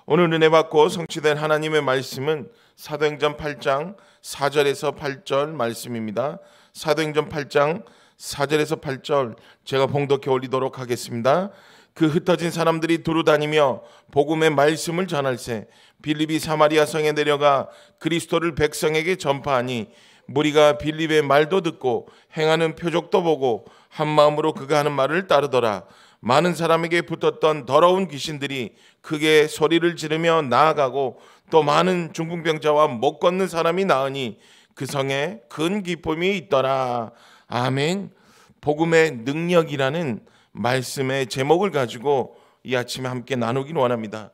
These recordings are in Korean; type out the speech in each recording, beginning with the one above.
오늘 은혜 받고 성취된 하나님의 말씀은 사도행전 8장 4절에서 8절 말씀입니다. 사도행전 8장 4절에서 8절 제가 봉독해 올리도록 하겠습니다. 그 흩어진 사람들이 두루 다니며 복음의 말씀을 전할세 빌립이 사마리아 성에 내려가 그리스도를 백성에게 전파하니 무리가 빌립의 말도 듣고 행하는 표적도 보고 한 마음으로 그가 하는 말을 따르더라. 많은 사람에게 붙었던 더러운 귀신들이 크게 소리를 지르며 나아가고 또 많은 중풍병자와 못 걷는 사람이 나으니 그 성에 큰 기쁨이 있더라. 아멘. 복음의 능력이라는 말씀의 제목을 가지고 이 아침에 함께 나누길 원합니다.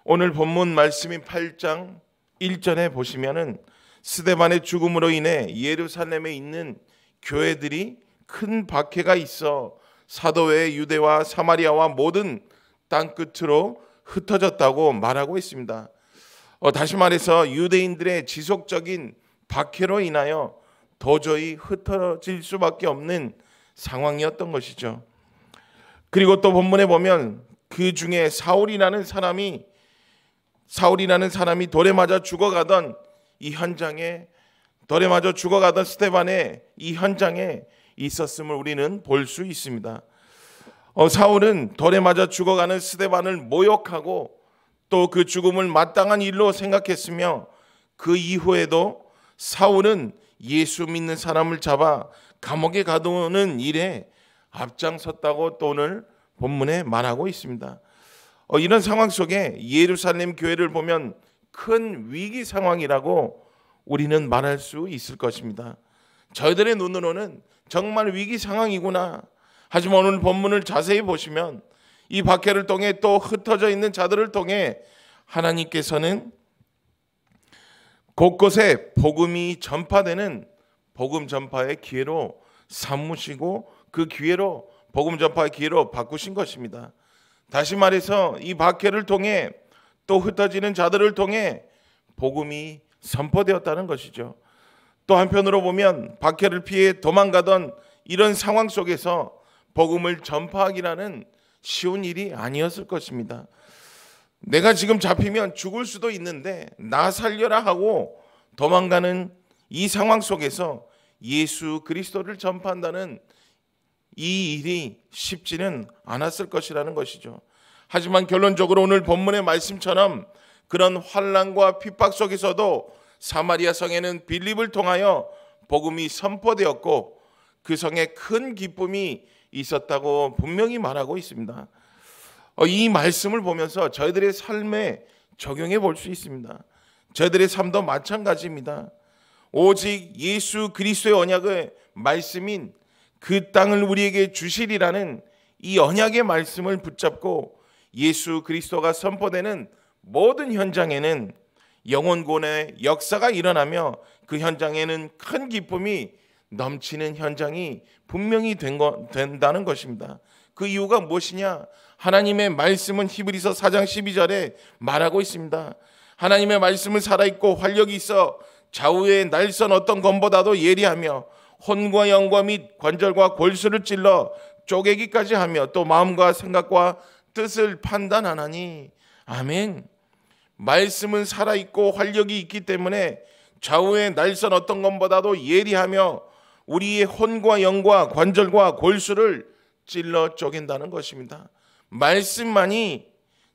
오늘 본문 말씀인 8장 1절에 보시면은 스데반의 죽음으로 인해 예루살렘에 있는 교회들이 큰 박해가 있어 사도 외의 유대와 사마리아와 모든 땅끝으로 흩어졌다고 말하고 있습니다. 다시 말해서 유대인들의 지속적인 박해로 인하여 도저히 흩어질 수밖에 없는 상황이었던 것이죠. 그리고 또 본문에 보면 그 중에 사울이라는 사람이 돌에 맞아 죽어가던 이 현장에 돌에 맞아 죽어가던 스데반의 이 현장에 있었음을 우리는 볼 수 있습니다. 사울은 돌에 맞아 죽어가는 스데반을 모욕하고 또 그 죽음을 마땅한 일로 생각했으며 그 이후에도 사울은 예수 믿는 사람을 잡아 감옥에 가두는 일에 앞장섰다고 또 오늘 본문에 말하고 있습니다. 이런 상황 속에 예루살렘 교회를 보면 큰 위기 상황이라고 우리는 말할 수 있을 것입니다. 저희들의 눈으로는 정말 위기 상황이구나. 하지만 오늘 본문을 자세히 보시면 이 박해를 통해 또 흩어져 있는 자들을 통해 하나님께서는 곳곳에 복음이 전파되는 복음 전파의 기회로 삼으시고 그 기회로 복음 전파의 기회로 바꾸신 것입니다. 다시 말해서 이 박해를 통해 또 흩어지는 자들을 통해 복음이 선포되었다는 것이죠. 또 한편으로 보면 박해를 피해 도망가던 이런 상황 속에서 복음을 전파하기라는 쉬운 일이 아니었을 것입니다. 내가 지금 잡히면 죽을 수도 있는데 나 살려라 하고 도망가는 이 상황 속에서 예수 그리스도를 전파한다는 이 일이 쉽지는 않았을 것이라는 것이죠. 하지만 결론적으로 오늘 본문의 말씀처럼 그런 환난과 핍박 속에서도 사마리아 성에는 빌립을 통하여 복음이 선포되었고 그 성에 큰 기쁨이 있었다고 분명히 말하고 있습니다. 이 말씀을 보면서 저희들의 삶에 적용해 볼 수 있습니다. 저희들의 삶도 마찬가지입니다. 오직 예수 그리스도의 언약의 말씀인 그 땅을 우리에게 주시리라는 이 언약의 말씀을 붙잡고 예수 그리스도가 선포되는 모든 현장에는 영혼구원의 역사가 일어나며 그 현장에는 큰 기쁨이 넘치는 현장이 분명히 된다는 것입니다. 그 이유가 무엇이냐? 하나님의 말씀은 히브리서 4장 12절에 말하고 있습니다. 하나님의 말씀은 살아있고 활력이 있어 좌우의 날선 어떤 검보다도 예리하며 혼과 영과 및 관절과 골수를 찔러 쪼개기까지 하며 또 마음과 생각과 뜻을 판단하나니. 아멘. 말씀은 살아있고 활력이 있기 때문에 좌우의 날선 어떤 것보다도 예리하며 우리의 혼과 영과 관절과 골수를 찔러 쪼갠다는 것입니다. 말씀만이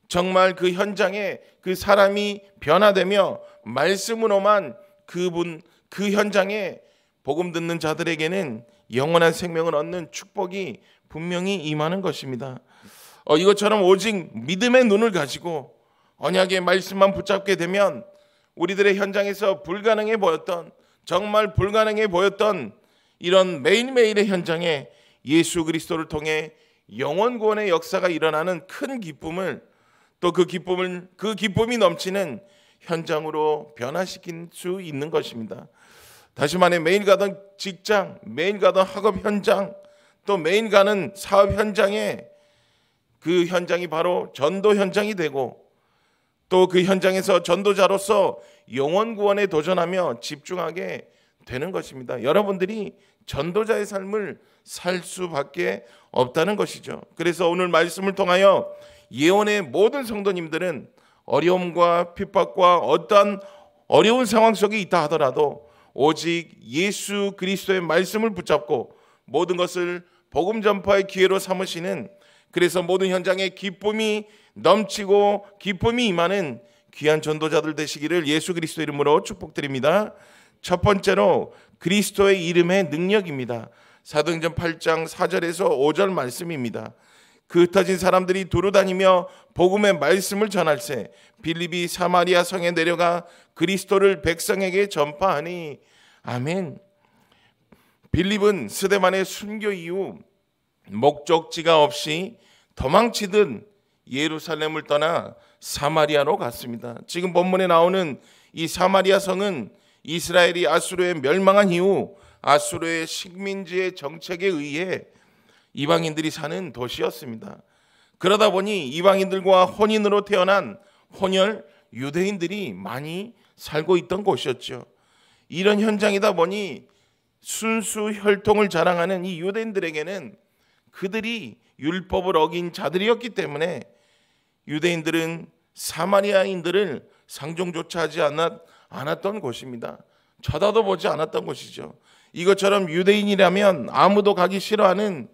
정말 그 현장에 그 사람이 변화되며 말씀으로만 그 현장에 복음 듣는 자들에게는 영원한 생명을 얻는 축복이 분명히 임하는 것입니다. 이것처럼 오직 믿음의 눈을 가지고 언약의 말씀만 붙잡게 되면 우리들의 현장에서 정말 불가능해 보였던 이런 매일매일의 현장에 예수 그리스도를 통해 영원 구원의 역사가 일어나는 큰 기쁨을 또 그 기쁨이 넘치는 현장으로 변화시킬 수 있는 것입니다. 다시 말해 매일 가던 직장, 매일 가던 학업 현장, 또 매일 가는 사업 현장에 그 현장이 바로 전도 현장이 되고 또 그 현장에서 전도자로서 영원 구원에 도전하며 집중하게 되는 것입니다. 여러분들이 전도자의 삶을 살 수밖에 없다는 것이죠. 그래서 오늘 말씀을 통하여 예언의 모든 성도님들은 어려움과 핍박과 어떠한 어려운 상황 속에 있다 하더라도 오직 예수 그리스도의 말씀을 붙잡고 모든 것을 복음 전파의 기회로 삼으시는, 그래서 모든 현장에 기쁨이 넘치고 기쁨이 임하는 귀한 전도자들 되시기를 예수 그리스도 이름으로 축복드립니다. 첫 번째로 그리스도의 이름의 능력입니다. 사도행전 8장 4절에서 5절 말씀입니다. 그 흩어진 사람들이 두루 다니며 복음의 말씀을 전할세 빌립이 사마리아 성에 내려가 그리스도를 백성에게 전파하니. 아멘. 빌립은 스데반의 순교 이후 목적지가 없이 도망치듯 예루살렘을 떠나 사마리아로 갔습니다. 지금 본문에 나오는 이 사마리아 성은 이스라엘이 아수르에 멸망한 이후 아수르의 식민지의 정책에 의해 이방인들이 사는 도시였습니다. 그러다 보니 이방인들과 혼인으로 태어난 혼혈 유대인들이 많이 살고 있던 곳이었죠. 이런 현장이다 보니 순수 혈통을 자랑하는 이 유대인들에게는 그들이 율법을 어긴 자들이었기 때문에 유대인들은 사마리아인들을 상종조차 하지 않았던 곳입니다. 쳐다도 보지 않았던 곳이죠. 이것처럼 유대인이라면 아무도 가기 싫어하는,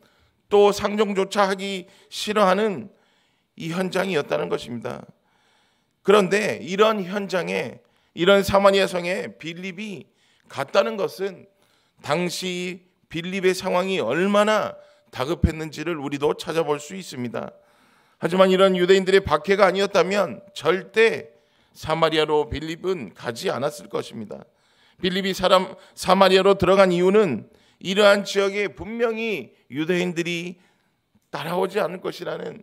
또 상종조차 하기 싫어하는 이 현장이었다는 것입니다. 그런데 이런 현장에, 이런 사마리아 성에 빌립이 갔다는 것은 당시 빌립의 상황이 얼마나 다급했는지를 우리도 찾아볼 수 있습니다. 하지만 이런 유대인들의 박해가 아니었다면 절대 사마리아로 빌립은 가지 않았을 것입니다. 빌립이 사마리아로 들어간 이유는 이러한 지역에 분명히 유대인들이 따라오지 않을 것이라는,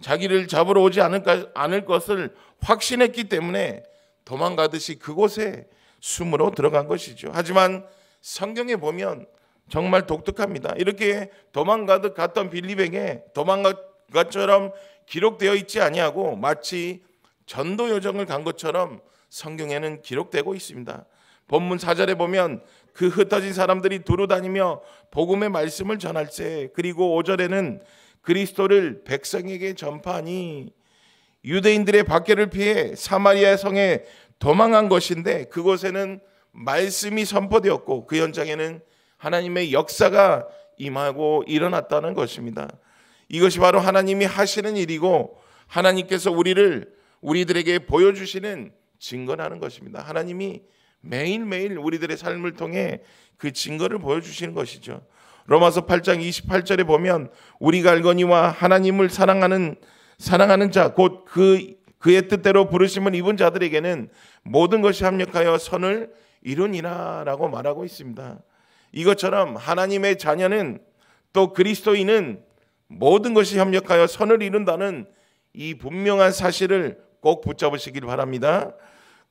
자기를 잡으러 오지 않을 것을 확신했기 때문에 도망가듯이 그곳에 숨으로 들어간 것이죠. 하지만 성경에 보면 정말 독특합니다. 이렇게 도망가듯 갔던 빌립에게 도망가처럼 기록되어 있지 아니하고 마치 전도 여정을 간 것처럼 성경에는 기록되고 있습니다. 본문 4절에 보면 그 흩어진 사람들이 두루 다니며 복음의 말씀을 전할세, 그리고 5절에는 그리스도를 백성에게 전파하니. 유대인들의 박해를 피해 사마리아 성에 도망한 것인데 그곳에는 말씀이 선포되었고 그 현장에는 하나님의 역사가 임하고 일어났다는 것입니다. 이것이 바로 하나님이 하시는 일이고 하나님께서 우리들에게 보여주시는 증거라는 것입니다. 하나님이 매일매일 우리들의 삶을 통해 그 증거를 보여주시는 것이죠. 로마서 8장 28절에 보면 우리가 알거니와 하나님을 사랑하는 자 곧 그의 뜻대로 부르심을 입은 자들에게는 모든 것이 합력하여 선을 이루니라 라고 말하고 있습니다. 이것처럼 하나님의 자녀는, 또 그리스도인은 모든 것이 협력하여 선을 이룬다는 이 분명한 사실을 꼭 붙잡으시길 바랍니다.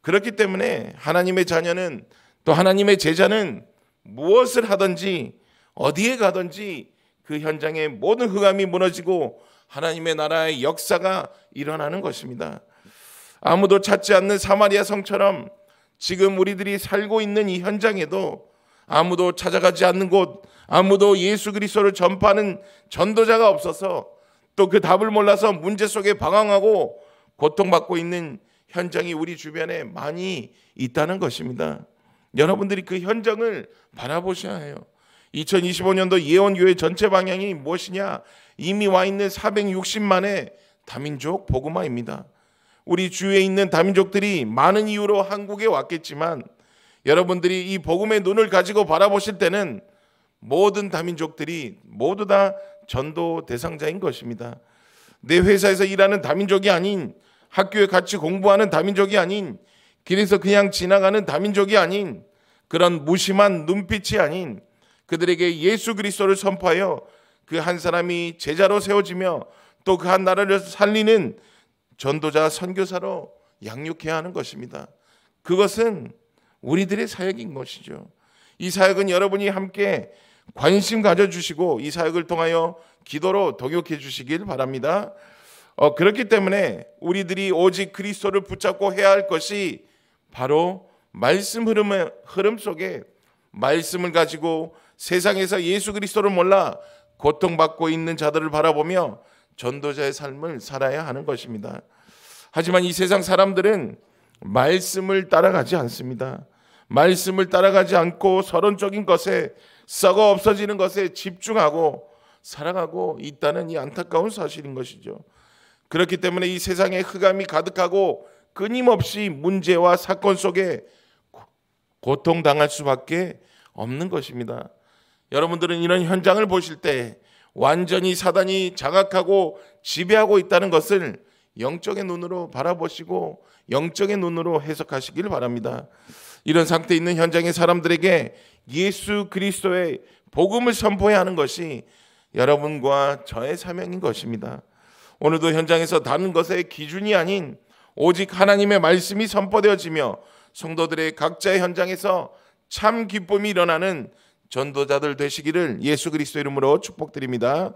그렇기 때문에 하나님의 자녀는, 또 하나님의 제자는 무엇을 하든지 어디에 가든지 그 현장에 모든 흑암이 무너지고 하나님의 나라의 역사가 일어나는 것입니다. 아무도 찾지 않는 사마리아 성처럼 지금 우리들이 살고 있는 이 현장에도 아무도 찾아가지 않는 곳, 아무도 예수 그리스도를 전파하는 전도자가 없어서 또 그 답을 몰라서 문제 속에 방황하고 고통받고 있는 현장이 우리 주변에 많이 있다는 것입니다. 여러분들이 그 현장을 바라보셔야 해요. 2025년도 예언교회 전체 방향이 무엇이냐? 이미 와 있는 460만의 다민족 복음화입니다. 우리 주위에 있는 다민족들이 많은 이유로 한국에 왔겠지만 여러분들이 이 복음의 눈을 가지고 바라보실 때는 모든 다민족들이 모두 다 전도 대상자인 것입니다. 내 회사에서 일하는 다민족이 아닌, 학교에 같이 공부하는 다민족이 아닌, 길에서 그냥 지나가는 다민족이 아닌, 그런 무심한 눈빛이 아닌 그들에게 예수 그리스도를 선포하여 그 한 사람이 제자로 세워지며 또 그 한 나라를 살리는 전도자, 선교사로 양육해야 하는 것입니다. 그것은 우리들의 사역인 것이죠. 이 사역은 여러분이 함께 관심 가져주시고 이 사역을 통하여 기도로 동역해 주시길 바랍니다. 그렇기 때문에 우리들이 오직 그리스도를 붙잡고 해야 할 것이 바로 말씀 흐름 속에 말씀을 가지고 세상에서 예수 그리스도를 몰라 고통받고 있는 자들을 바라보며 전도자의 삶을 살아야 하는 것입니다. 하지만 이 세상 사람들은 말씀을 따라가지 않습니다. 말씀을 따라가지 않고 서론적인 것에, 썩어 없어지는 것에 집중하고 살아가고 있다는 이 안타까운 사실인 것이죠. 그렇기 때문에 이 세상에 흑암이 가득하고 끊임없이 문제와 사건 속에 고통당할 수밖에 없는 것입니다. 여러분들은 이런 현장을 보실 때 완전히 사단이 장악하고 지배하고 있다는 것을 영적인 눈으로 바라보시고 영적인 눈으로 해석하시길 바랍니다. 이런 상태에 있는 현장의 사람들에게 예수 그리스도의 복음을 선포해야 하는 것이 여러분과 저의 사명인 것입니다. 오늘도 현장에서 다른 것의 기준이 아닌 오직 하나님의 말씀이 선포되어지며 성도들의 각자의 현장에서 참 기쁨이 일어나는 전도자들 되시기를 예수 그리스도 이름으로 축복드립니다.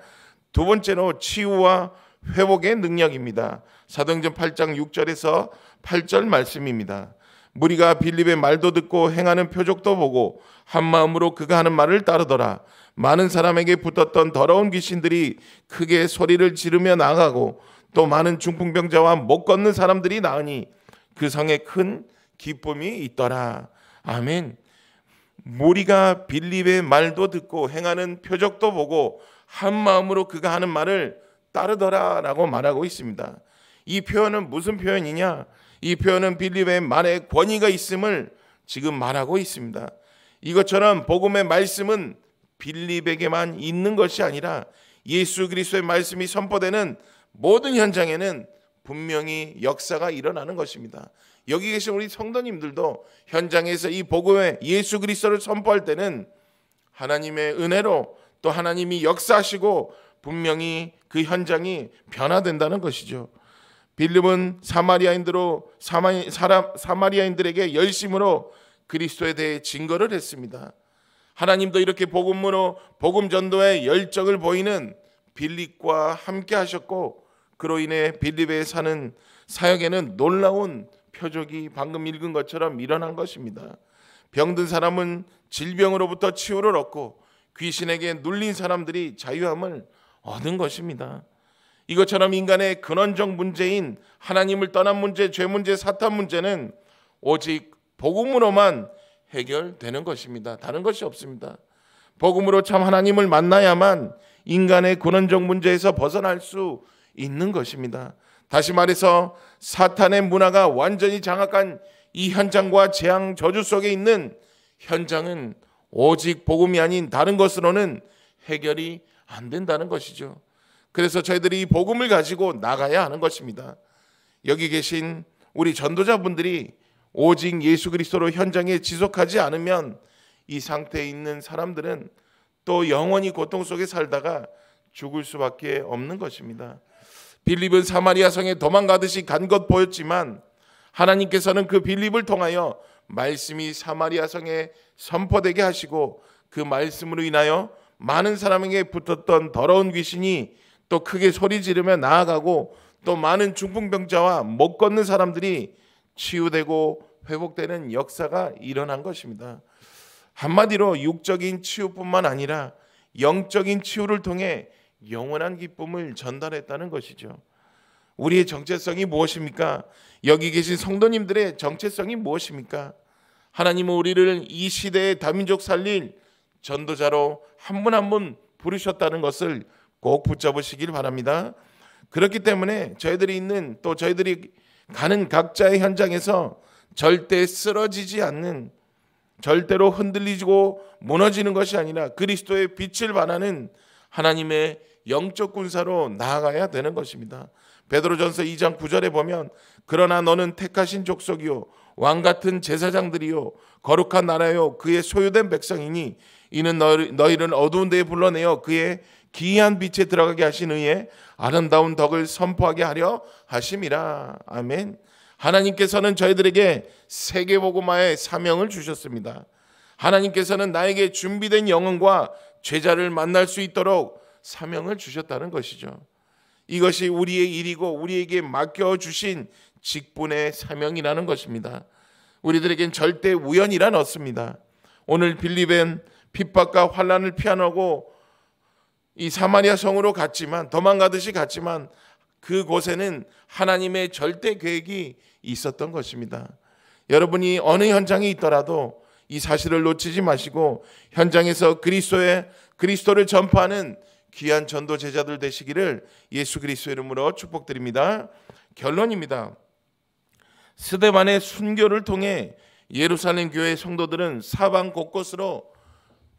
두 번째로 치유와 회복의 능력입니다. 사도행전 8장 6절에서 8절 말씀입니다. 무리가 빌립의 말도 듣고 행하는 표적도 보고 한 마음으로 그가 하는 말을 따르더라. 많은 사람에게 붙었던 더러운 귀신들이 크게 소리를 지르며 나가고 또 많은 중풍병자와 못 걷는 사람들이 나으니 그 성에 큰 기쁨이 있더라. 아멘. 무리가 빌립의 말도 듣고 행하는 표적도 보고 한 마음으로 그가 하는 말을 따르더라 라고 말하고 있습니다. 이 표현은 무슨 표현이냐? 이 표현은 빌립의 말에 권위가 있음을 지금 말하고 있습니다. 이것처럼 복음의 말씀은 빌립에게만 있는 것이 아니라 예수 그리스도의 말씀이 선포되는 모든 현장에는 분명히 역사가 일어나는 것입니다. 여기 계신 우리 성도님들도 현장에서 이 복음의 예수 그리스도를 선포할 때는 하나님의 은혜로 또 하나님이 역사하시고 분명히 그 현장이 변화된다는 것이죠. 빌립은 사마리아인들에게 열심으로 그리스도에 대해 증거를 했습니다. 하나님도 이렇게 복음 전도에 열정을 보이는 빌립과 함께 하셨고 그로 인해 빌립에 사는 사역에는 놀라운 표적이 방금 읽은 것처럼 일어난 것입니다. 병든 사람은 질병으로부터 치유를 얻고 귀신에게 눌린 사람들이 자유함을 얻은 것입니다. 이것처럼 인간의 근원적 문제인 하나님을 떠난 문제, 죄 문제, 사탄 문제는 오직 복음으로만 해결되는 것입니다. 다른 것이 없습니다. 복음으로 참 하나님을 만나야만 인간의 근원적 문제에서 벗어날 수 있는 것입니다. 다시 말해서 사탄의 문화가 완전히 장악한 이 현장과 재앙 저주 속에 있는 현장은 오직 복음이 아닌 다른 것으로는 해결이 안 된다는 것이죠. 그래서 저희들이 이 복음을 가지고 나가야 하는 것입니다. 여기 계신 우리 전도자분들이 오직 예수 그리스도로 현장에 지속하지 않으면 이 상태에 있는 사람들은 또 영원히 고통 속에 살다가 죽을 수밖에 없는 것입니다. 빌립은 사마리아 성에 도망가듯이 간 것 보였지만 하나님께서는 그 빌립을 통하여 말씀이 사마리아 성에 선포되게 하시고 그 말씀으로 인하여 많은 사람에게 붙었던 더러운 귀신이 또 크게 소리 지르며 나아가고 또 많은 중풍병자와 못 걷는 사람들이 치유되고 회복되는 역사가 일어난 것입니다. 한마디로 육적인 치유뿐만 아니라 영적인 치유를 통해 영원한 기쁨을 전달했다는 것이죠. 우리의 정체성이 무엇입니까? 여기 계신 성도님들의 정체성이 무엇입니까? 하나님은 우리를 이 시대의 다민족 살릴 전도자로 한 분 한 분 부르셨다는 것을 꼭 붙잡으시길 바랍니다. 그렇기 때문에 저희들이 있는 또 저희들이 가는 각자의 현장에서 절대 쓰러지지 않는, 절대로 흔들리고 무너지는 것이 아니라 그리스도의 빛을 발하는 하나님의 영적 군사로 나아가야 되는 것입니다. 베드로전서 2장 9절에 보면 그러나 너는 택하신 족속이요 왕 같은 제사장들이요 거룩한 나라요 그의 소유된 백성이니 이는 너희를 어두운 데에 불러내어 그의 기이한 빛에 들어가게 하신 의의 아름다운 덕을 선포하게 하려 하심이라. 아멘. 하나님께서는 저희들에게 세계복음화의 사명을 주셨습니다. 하나님께서는 나에게 준비된 영혼과 죄자를 만날 수 있도록 사명을 주셨다는 것이죠. 이것이 우리의 일이고 우리에게 맡겨주신 직분의 사명이라는 것입니다. 우리들에겐 절대 우연이란 없습니다. 오늘 빌립은 핍박과 환난을 피하려고 이 사마리아 성으로 갔지만 도망가듯이 갔지만 그곳에는 하나님의 절대 계획이 있었던 것입니다. 여러분이 어느 현장에 있더라도 이 사실을 놓치지 마시고 현장에서 그리스도를 전파하는 귀한 전도 제자들 되시기를 예수 그리스도의 이름으로 축복드립니다. 결론입니다. 스데반의 순교를 통해 예루살렘 교회 성도들은 사방 곳곳으로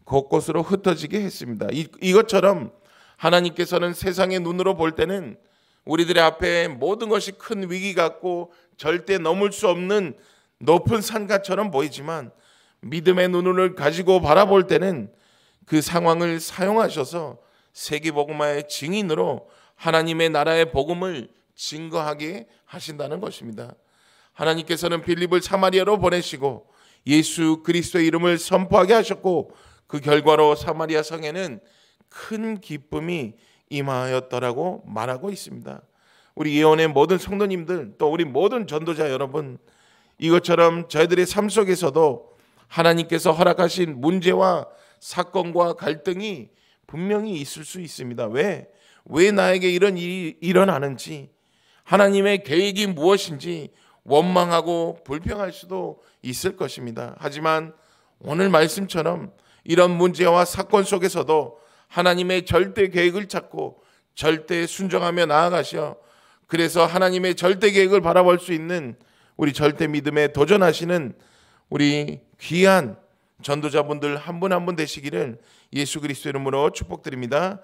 흩어지게 했습니다. 이것처럼 하나님께서는 세상의 눈으로 볼 때는 우리들의 앞에 모든 것이 큰 위기 같고 절대 넘을 수 없는 높은 산가처럼 보이지만 믿음의 눈을 가지고 바라볼 때는 그 상황을 사용하셔서 세계복음화의 증인으로 하나님의 나라의 복음을 증거하게 하신다는 것입니다. 하나님께서는 빌립을 사마리아로 보내시고 예수 그리스도의 이름을 선포하게 하셨고 그 결과로 사마리아 성에는 큰 기쁨이 임하였더라고 말하고 있습니다. 우리 예언의 모든 성도님들, 또 우리 모든 전도자 여러분, 이것처럼 저희들의 삶 속에서도 하나님께서 허락하신 문제와 사건과 갈등이 분명히 있을 수 있습니다. 왜 나에게 이런 일이 일어나는지, 하나님의 계획이 무엇인지 원망하고 불평할 수도 있을 것입니다. 하지만 오늘 말씀처럼 이런 문제와 사건 속에서도 하나님의 절대 계획을 찾고 절대 순종하며 나아가셔, 그래서 하나님의 절대 계획을 바라볼 수 있는 우리 절대 믿음에 도전하시는 우리 귀한 전도자분들 한 분 한 분 되시기를 예수 그리스도 이름으로 축복드립니다.